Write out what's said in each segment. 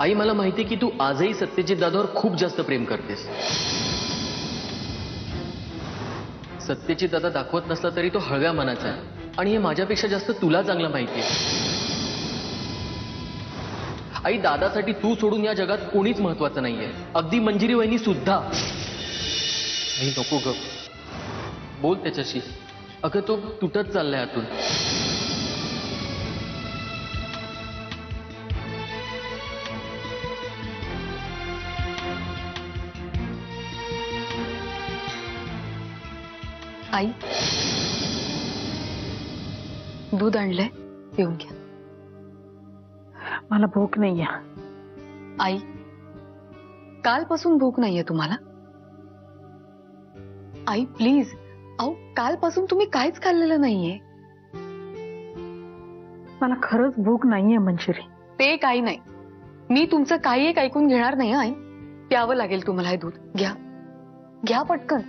आई मला माहिती की तू आजही सत्यजित दादावर खूप जास्त प्रेम करतेस. सत्यजित दादा दाखवत नसला तरी तो हळव्या मनाचा आहे आणि हे माझ्यापेक्षा जास्त तुला चांगलं माहिती आहे. आई दादासाठी तू सोडून या जगात कोणीच महत्वाचं नाहीये, अगदी मंजिरी वहिनी सुद्धा. आई नको ग, बोल त्याच्याशी. अगं तो तुटत चाललाय आतून. आई दूध आणलंय, पिऊन घ्या. मला भूक नाहीये. आई कालपासून भूक नाहीये तुम्हाला? आई प्लीज, अहो कालपासून तुम्ही काहीच खाल्लेलं नाहीये. मला खरंच भूक नाहीये मंजिरी. ते काही नाही, मी तुमचं काही एक ऐकून घेणार नाही. आई प्यावं लागेल तुम्हाला हे दूध. घ्या घ्या पटकन.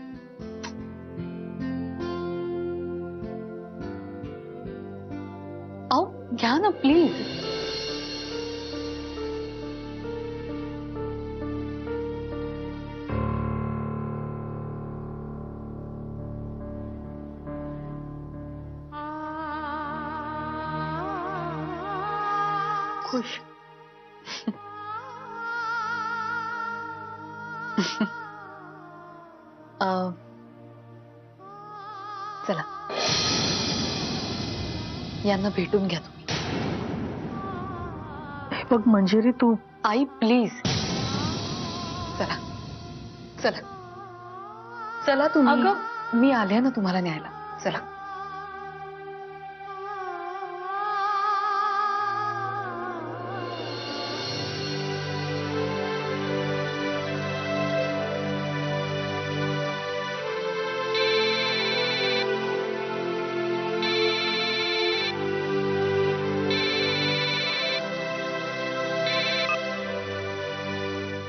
अहो घ्या ना प्लीज. खुश. चला यांना भेटून घ्या तुम्ही. हे बघ मंजिरी, तू. आई प्लीज चला चला चला तुम्ही. अगं मी आले ना तुम्हाला न्यायला. चला.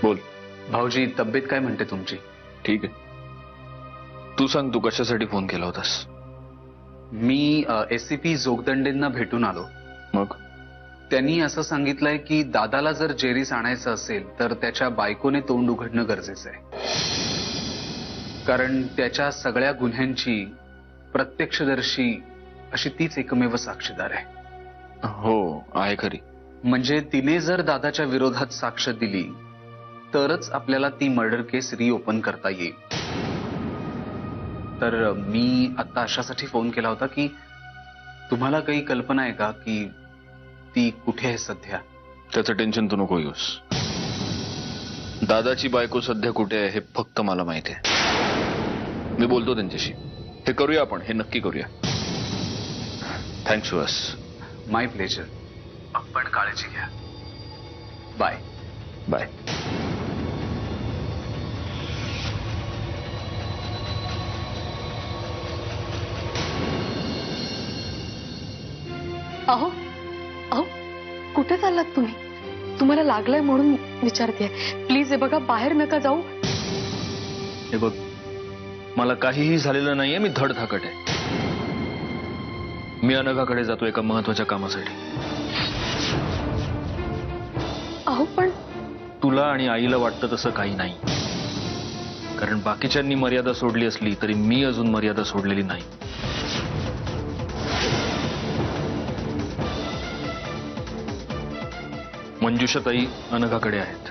बोल. भाऊजी, तब्येत काय म्हणते तुमची? ठीक आहे. तू सांग, तू कशासाठी फोन केला होतास? मी एसीपी जोगदंडेंना भेटून आलो. मग त्यांनी असं सांगितलंय की दादाला जर जेरीस आणायचं असेल तर त्याच्या बायकोने तोंड उघडणं गरजेचं आहे, कारण त्याच्या सगळ्या गुन्ह्यांची प्रत्यक्षदर्शी अशी तीच एकमेव साक्षीदार आहे. हो, आहे खरी. म्हणजे तिने जर दादाच्या विरोधात साक्ष दिली तरच आपल्याला ती मर्डर केस रिओपन करता येईल. तर मी आता अशासाठी फोन केला होता की तुम्हाला काही कल्पना आहे का की ती कुठे आहे सध्या? त्याचं टेन्शन तू नको घेऊस. दादाची बायको सध्या कुठे आहे हे फक्त मला माहिती आहे. मी बोलतो त्यांच्याशी. हे करूया आपण, हे नक्की करूया. थँक्स सुहास. माय प्लेजर. आपण काळजी घ्या. बाय. बाय. अहो अहो कुठे चाललात तुम्ही? तुम्हाला लागलंय म्हणून विचारते. प्लीज हे बघा, बाहेर नका जाऊ. हे बघ, मला काहीही झालेलं नाहीये. मी धडधाकट आहे. मी अनघाकडे जातो एका महत्वाच्या कामासाठी. अहो पण तुला आणि आईला वाटतं तसं काही नाही, कारण बाकीच्यांनी मर्यादा सोडली असली तरी मी अजून मर्यादा सोडलेली नाही. मंजुषाताई अनघाकडे आहेत.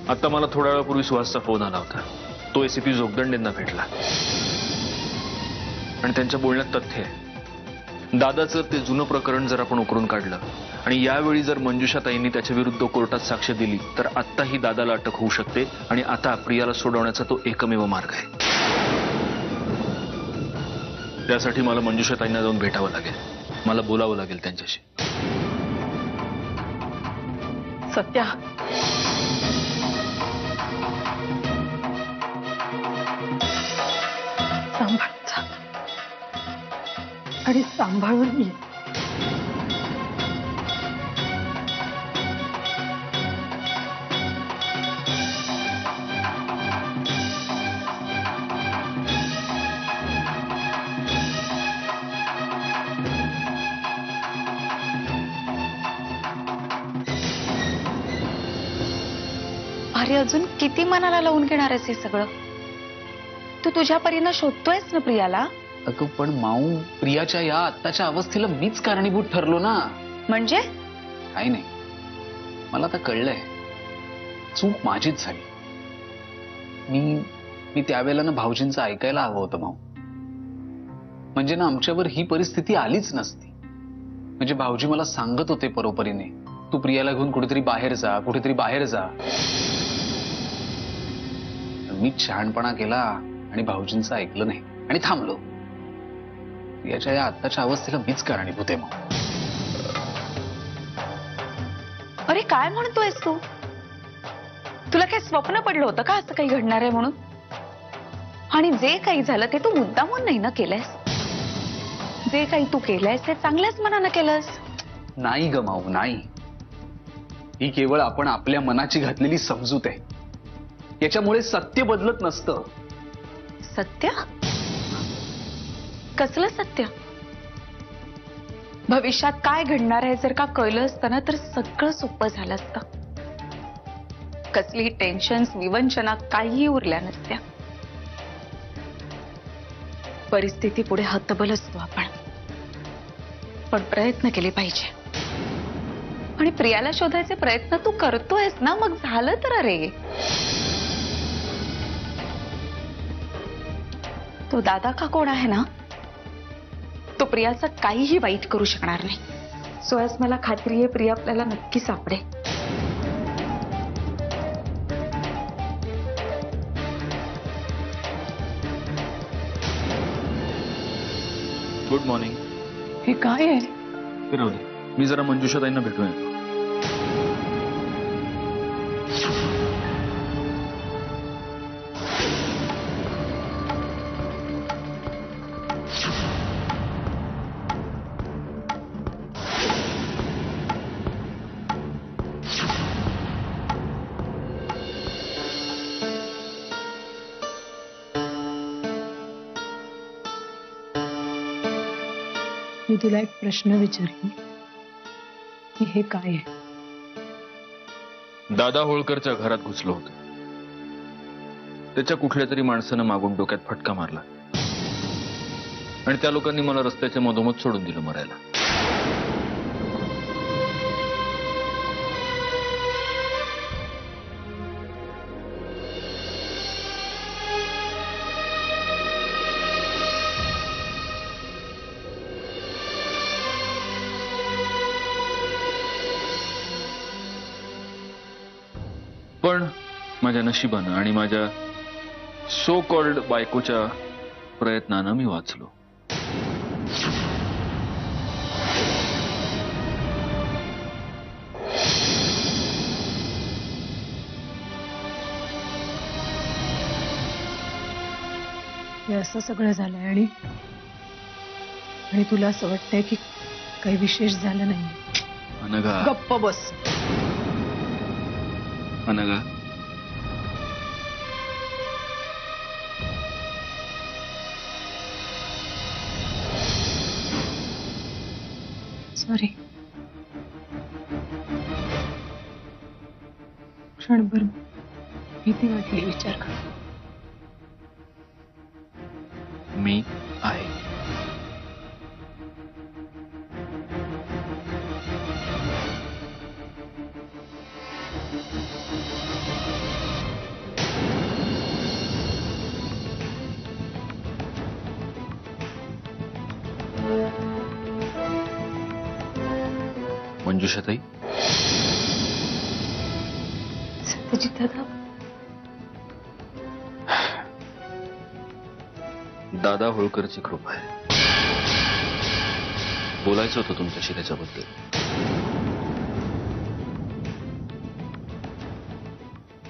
आता मला थोड्या वेळापूर्वी सुहासचा फोन आला होता. तो एसीपी जोगदंडेंना भेटला आणि त्यांच्या बोलण्यात तथ्य आहे. दादाचं ते जुनं प्रकरण जर आपण उकरून काढलं आणि यावेळी जर मंजुषाताईंनी त्याच्या विरुद्ध कोर्टात साक्ष दिली तर आत्ताही दादाला अटक होऊ शकते आणि आता प्रियाला सोडवण्याचा तो एकमेव मार्ग आहे. त्यासाठी मला मंजुषाताईंना जाऊन भेटावं लागेल. मला बोलावं लागेल त्यांच्याशी. सत्या, सांभाळ जा आणि सांभाळून ये. अरे अजून किती मनाला लावून घेणार आहेस हे सगळं? तू तुझ्या परीनं शोधतोयस ना प्रियाला. अगं पण माऊ, प्रियाच्या या आत्ताच्या अवस्थेला मीच कारणीभूत ठरलो ना. म्हणजे काही नाही, मला आता कळलंय चूक माझीच झाली. मी त्यावेळेला ना भाऊजींचं ऐकायला हवं होतं माऊ. म्हणजे ना आमच्यावर ही परिस्थिती आलीच नसती. म्हणजे भाऊजी मला सांगत होते परोपरीने, तू प्रियाला घेऊन कुठेतरी बाहेर जा, कुठेतरी बाहेर जा. मी शहाणपणा केला आणि भाऊजींचं ऐकलं नाही आणि थांबलो. प्रियाच्या या आत्ताच्या अवस्थेला मीच कारणीभूत आहे माऊ. अरे काय म्हणतोयस तू? तुला काय स्वप्न पडलं होतं का असं काही घडणार आहे म्हणून? आणि जे काही झालं ते तू मुद्दामून नाही ना केलंयस. जे काही तू केलंयस ते चांगल्याच मनानं केलंस. नाही ग माऊ, नाही. ही केवळ आपण आपल्या मनाची घातलेली समजूत आहे. याच्यामुळे सत्य बदलत नसतं. सत्य? कसलं सत्य? भविष्यात काय घडणार आहे जर का कळलं असतं ना तर सगळं सोपं झालं असतं. कसली टेन्शन्स, विवंचना काहीही उरल्या नसत्या. परिस्थिती पुढे हतबल असतो आपण, पण प्रयत्न केले पाहिजे. आणि प्रियाला शोधायचे प्रयत्न तू करतोयस ना, मग झालं तर. अरे तो दादा का कोण आहे ना, तो प्रियाचं काहीही वाईट करू शकणार नाही. सो आज मला खात्री आहे प्रिया आपल्याला नक्की सापडेल. Good morning. हे काय आहे? राहू दे, मी जरा मंजुषाताईंना भेटून येतो. मी तुला एक प्रश्न विचारली की हे काय आहे? दादा होळकरच्या घरात घुसलो होतो. त्याच्या कुठल्या तरी माणसानं मागून डोक्यात फटका मारला आणि त्या लोकांनी मला रस्त्याच्या मधोमध सोडून दिलं मरायला. पण माझ्या नशिबानं आणि माझ्या सो कॉल्ड बायकोच्या प्रयत्नानं मी वाचलो. हे असं सगळं झालंय आणि तुला असं वाटतंय की काही विशेष झालं नाही? अनघा, गप्प बस. अनघा, सॉरी. क्षणभर भीती वाटली. विचार कर. मी आहे. मंजुषाताई, सत्यजित दादा, दादा होळकरची कृपा आहे. बोलायचं होतं तुमच्याशी त्याच्याबद्दल.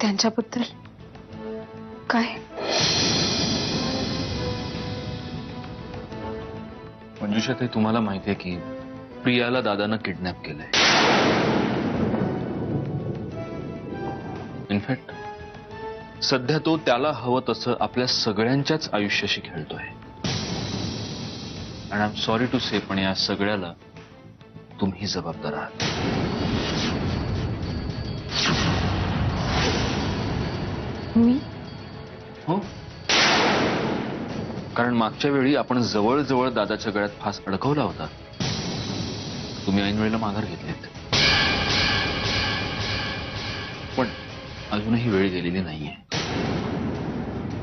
त्यांच्याबद्दल काय? मंजुषाताई, तुम्हाला माहिती आहे की प्रियाला दादानं किडनॅप केलंय. इनफॅक्ट सध्या तो त्याला हवं तसं आपल्या सगळ्यांच्याच आयुष्याशी खेळतोय. आणि आय एम सॉरी टू से, पण या सगळ्याला तुम्ही जबाबदार आहात. मी हो, कारण मागच्या वेळी आपण जवळजवळ दादाच्या गळ्यात फास अडकवला होता. तुम्ही ऐन वेळेला माघार घेतलीत. पण अजूनही वेळ गेलेली नाहीये.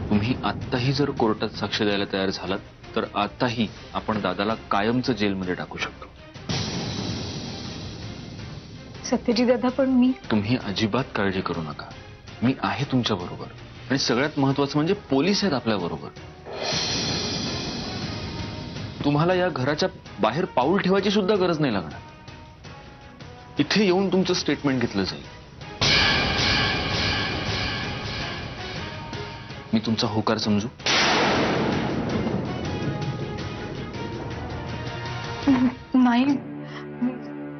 तुम्ही आत्ताही जर कोर्टात साक्ष द्यायला तयार झालात तर आताही आपण दादाला कायमचं जेलमध्ये टाकू शकतो. सत्यजित दादा, पण मी तुम्ही अजिबात काळजी करू नका. मी आहे तुमच्या बरोबर. आणि सगळ्यात महत्वाचं म्हणजे पोलीस आहेत आपल्या बरोबर. तुम्हाला या घराच्या बाहेर पाऊल ठेवायची सुद्धा गरज नाही लागणार. इथे येऊन तुमचं स्टेटमेंट घेतलं जाईल. मी तुमचा होकार समजू? नाही,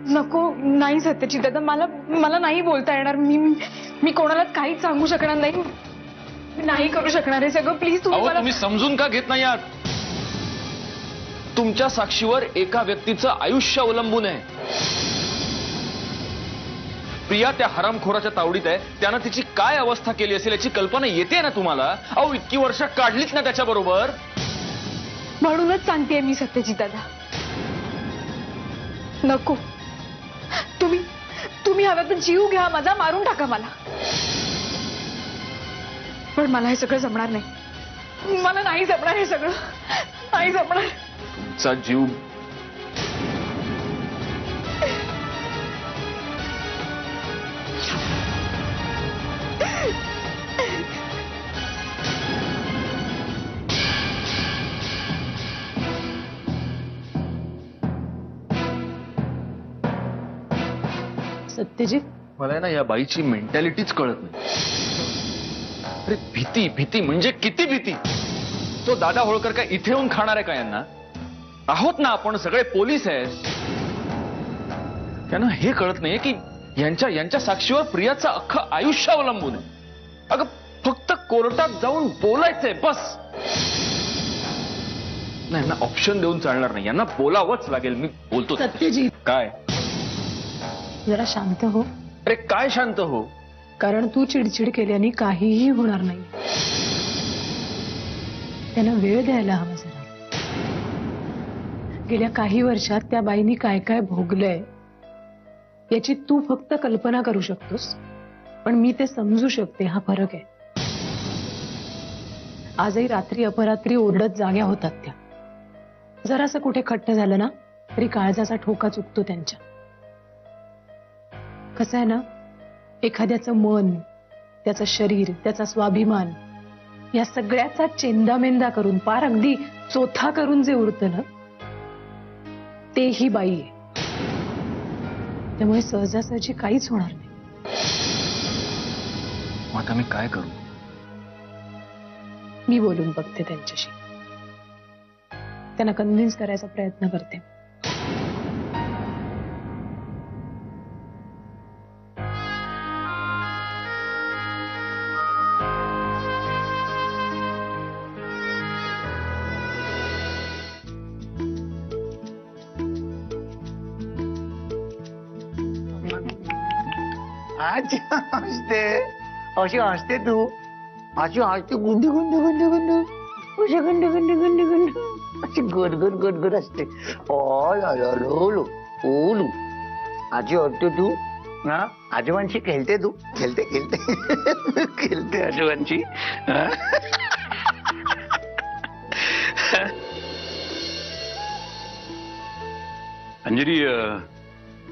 नको, नाही सत्यजित दादा, मला नाही बोलता येणार. मी कोणालाच काहीच सांगू शकणार नाही. मी नाही करू शकणार हे सगळं. प्लीज तुम्ही अहो, मला. तुम्ही समजून का घेत नाही आहात? तुमच्या साक्षीवर एका व्यक्तीचं आयुष्य अवलंबून आहे. प्रिया त्या हरामखोराच्या तावडीत आहे. त्यानं तिची काय अवस्था केली असेल याची कल्पना येते ना तुम्हाला? अहो, इतकी वर्ष काढलीच ना त्याच्या बरोबर. म्हणूनच सांगतेय मी सत्यजित दादा, नको. तुम्ही हव्या तर जीव घ्या माझा, मारून टाका मला, पण मला हे सगळं जमणार नाही. मला नाही जमणार हे सगळं, नाही जमणार. तुमचा जीव सत्यजित, मला ना या बाईची मेंटॅलिटीच कळत नाही. अरे भीती भीती म्हणजे किती भीती. तो दादा होळकर काय इथे येऊन खाणार आहे का यांना? आहोत ना आपण सगळे पोलीस आहेत. त्यांना हे कळत नाहीये की यांच्या साक्षीवर प्रियाचं अख्खं आयुष्य अवलंबून आहे. अगं फक्त कोर्टात जाऊन बोलायचंय बस. नाही, यांना ऑप्शन देऊन चालणार नाही. यांना बोलावंच लागेल. मी बोलतो. सत्यजित, काय? जरा शांत हो. अरे काय शांत हो? कारण तू चिडचिड केल्याने काहीही होणार नाही. त्यांना वेळ द्यायला हवा जरा. गेल्या काही वर्षात त्या बाईनी काय काय भोगलंय याची तू फक्त कल्पना करू शकतोस, पण मी ते समजू शकते. हा फरक आहे. आजही रात्री अपरात्री ओरडत जाग्या होतात त्या. जरासं कुठे खट्ट झालं ना तरी काळजाचा ठोका चुकतो त्यांच्या. कसं आहे ना, एखाद्याचं मन, त्याचं शरीर, त्याचा स्वाभिमान या सगळ्याचा चेंदामेंदा करून पार अगदी चोथा करून जे उरतं ना ते ही बाई आहे. त्यामुळे सहजासहजी काहीच होणार नाही. मग आता मी काय करू? मी बोलून बघते त्यांच्याशी, त्यांना कन्व्हिन्स करायचा प्रयत्न करते. अशी हसते, अशी हसते तू, अशी हसते गुंड गुंड गुंड गुंड, अशी गुंड गुंड गुंड गुंड, अशी गोडगोड गोडगोड असते. ओलू आजी हसते तू ना. आजोबांशी खेळते तू, खेळते खेळते खेळते आजोबांशी. अंजली,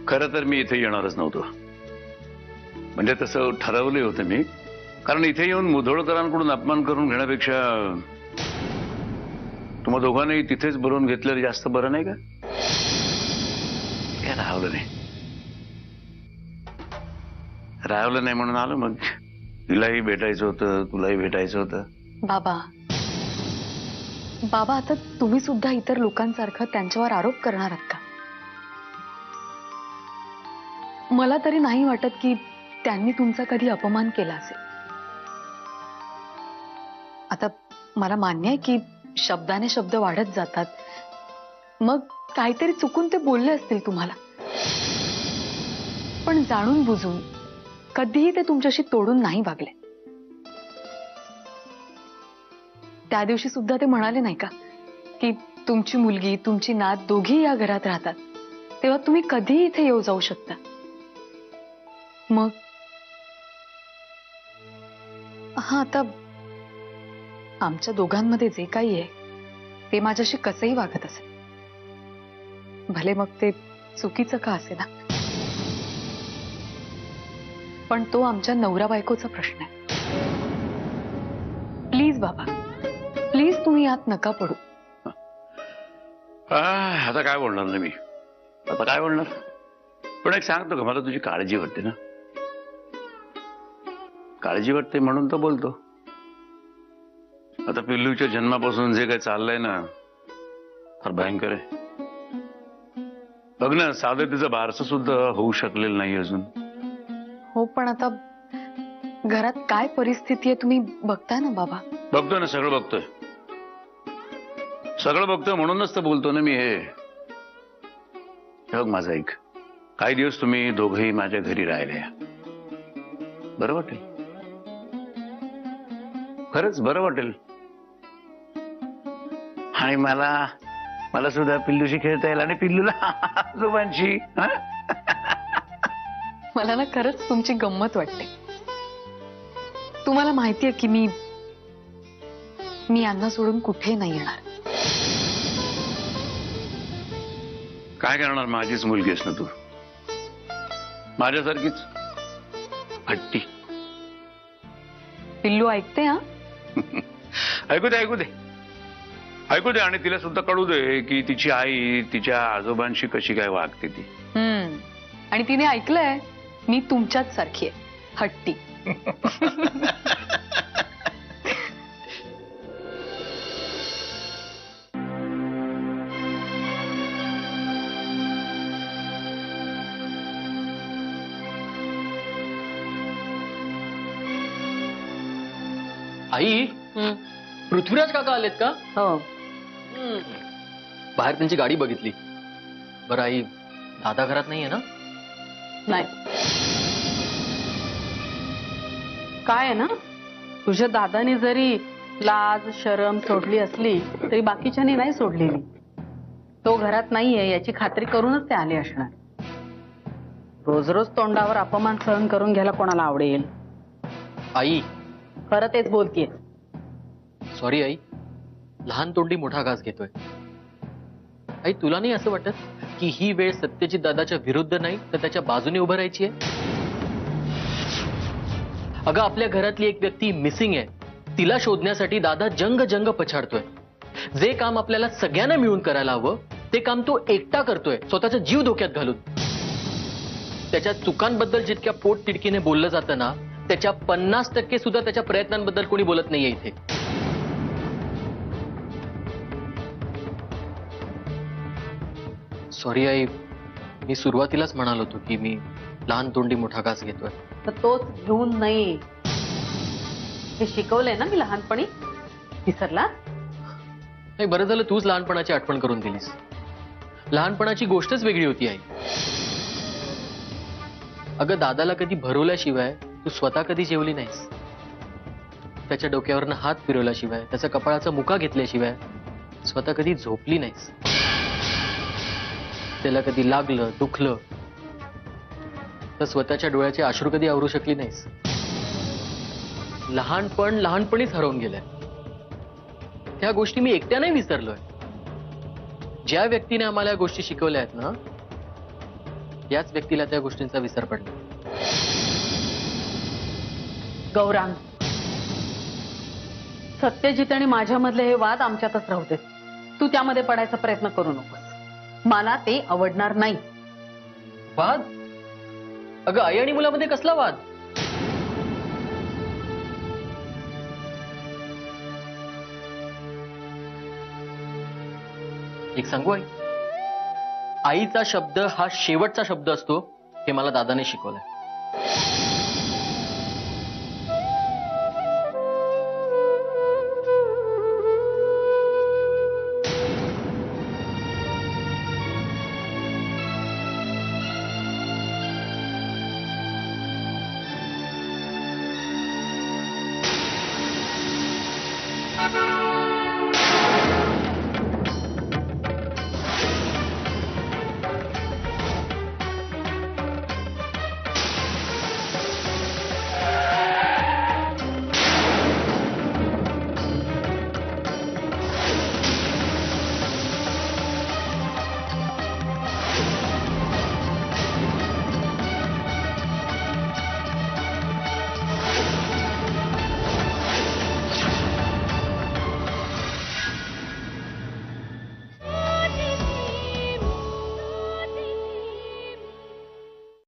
खरं तर मी इथे येणारच नव्हतो. म्हणजे तसं ठरवले होतं मी. कारण इथे येऊन मुधोळकरांकडून अपमान करून घेण्यापेक्षा तुम्हा दोघांनाही तिथेच भरून घेतलेलं जास्त बरं नाही का? काय राहवलं नाही म्हणून आलो. मग तिलाही भेटायचं होतं, तुलाही भेटायचं होतं. बाबा, आता तुम्ही सुद्धा इतर लोकांसारखं त्यांच्यावर आरोप करणार आहात का? मला तरी नाही वाटत की त्यांनी तुमचा कधी अपमान केला असेल. आता मला मान्य आहे की शब्दाने शब्द वाढत जातात. मग काहीतरी चुकून ते बोलले असतील तुम्हाला, पण जाणून बुजून कधीही ते तुमच्याशी तोडून नाही वागले. त्या दिवशी सुद्धा ते म्हणाले नाही का की तुमची मुलगी तुमची नात दोघी या घरात राहतात, तेव्हा तुम्ही कधीही इथे येऊ जाऊ शकता. मग हा, आता आमच्या दोघांमध्ये जे काही आहे ते माझ्याशी कसंही वागत असेल, भले मग ते चुकीचं का असे ना, पण तो आमच्या नवरा बायकोचा प्रश्न आहे. प्लीज बाबा, प्लीज तुम्ही यात नका पडू. आता काय बोलणार ना मी, आता काय बोलणार. पण एक सांगतो का, मला तुझी काळजी वाटते ना, काळजी वाटते म्हणून तर बोलतो. आता पिल्लूच्या जन्मापासून जे काही चाललंय ना, फार भयंकर आहे. बघ ना, साधं तिचं बारसं सुद्धा होऊ शकलेलं नाही अजून. हो, पण आता घरात काय परिस्थिती आहे तुम्ही बघताय ना बाबा. बघतोय ना, सगळं बघतोय, सगळं बघतोय, म्हणूनच तर बोलतो ना मी हे. बघ माझं ऐक, काही दिवस तुम्ही दोघंही माझ्या घरी राहिले, बरं वाटेल, खरंच बरं वाटेल. आणि मला सुद्धा पिल्लूशी खेळता येईल आणि पिल्लूला आजोबांशी. मला ना खरंच तुमची गंमत वाटते. तुम्हाला माहितीये की मी यांना सोडून कुठे नाही येणार. काय करणार, माझीच मुलगी आहेस ना तू, माझ्यासारखीच हट्टी. पिल्लू ऐकते हा. ऐकू दे, ऐकू दे, ऐकू दे. आणि तिला सुद्धा कळू दे की तिची आई तिच्या आजोबांशी कशी काय वागते ती. आणि तिने ऐकलंय मी तुमच्याच सारखी आहे, हट्टी. आई, पृथ्वीराज काका आलेत का? हो. बाहेर त्यांची गाडी बघितली. बरं आई, दादा घरात नाहीये ना? नाही. काय आहे ना, तुझ्या दादाने जरी लाज शरम सोडली असली तरी बाकीच्यांनी नाही सोडलेली. तो घरात नाहीये याची खात्री करूनच ते आले असणार. रोज रोज तोंडावर अपमान सहन करून घ्यायला कोणाला आवडेल. आई, खरं तेच बोलतीये. सॉरी आई, लहान तोंडी मोठा घास घेतोय. आई, तुला नाही असं वाटत की ही वेळ सत्यजित दादाच्या विरुद्ध नाही तर त्याच्या बाजूने उभं राहायची आहे? अगं, आपल्या घरातली एक व्यक्ती मिसिंग आहे, तिला शोधण्यासाठी दादा जंग पछाडतोय. जे काम आपल्याला सगळ्यांना मिळून करायला हवं ते काम तो एकटा करतोय, स्वतःचा जीव धोक्यात घालून. त्याच्या चुकांबद्दल जितक्या पोट तिडकीने बोललं जातं ना, त्याच्या 50% सुद्धा त्याच्या प्रयत्नांबद्दल कोणी बोलत नाहीये इथे. सॉरी आई, मी सुरुवातीलाच म्हणालो होतो की मी लहान तोंडी मोठा घास घेतोय. तर तोच घेऊन नाही, हे शिकवलंय ना मी लहानपणी, विसरला? नाही, बरं झालं तूच लहानपणाची आठवण करून दिलीस. लहानपणाची गोष्टच वेगळी होती आई. अगं, दादाला कधी भरवल्याशिवाय तू स्वतः कधी जेवली नाहीस. त्याच्या डोक्यावरनं हात फिरवल्याशिवाय, त्याच्या कपाळाचा मुका घेतल्याशिवाय स्वतः कधी झोपली नाहीस. त्याला कधी लागलं दुखलं तर स्वतःच्या डोळ्याचे अश्रू कधी आवरू शकली नाहीस. लहानपणीच हरवून गेलंय. त्या गोष्टी मी एकट्या नाही विसरलोय. ज्या व्यक्तीने आम्हाला या गोष्टी शिकवल्या आहेत ना, याच व्यक्तीला त्या गोष्टींचा विसर पडला. गौरांग, सत्यजित आणि माझ्यामधले हे वाद आमच्यातच राहू दे. तू त्यामध्ये पडायचा प्रयत्न करू नकोस. मला ते आवडणार नाही. वाद? अगं, आई आणि मुलामध्ये कसला वाद? एक सांगू आई, आईचा शब्द हा शेवटचा शब्द असतो हे मला दादाने शिकवलंय.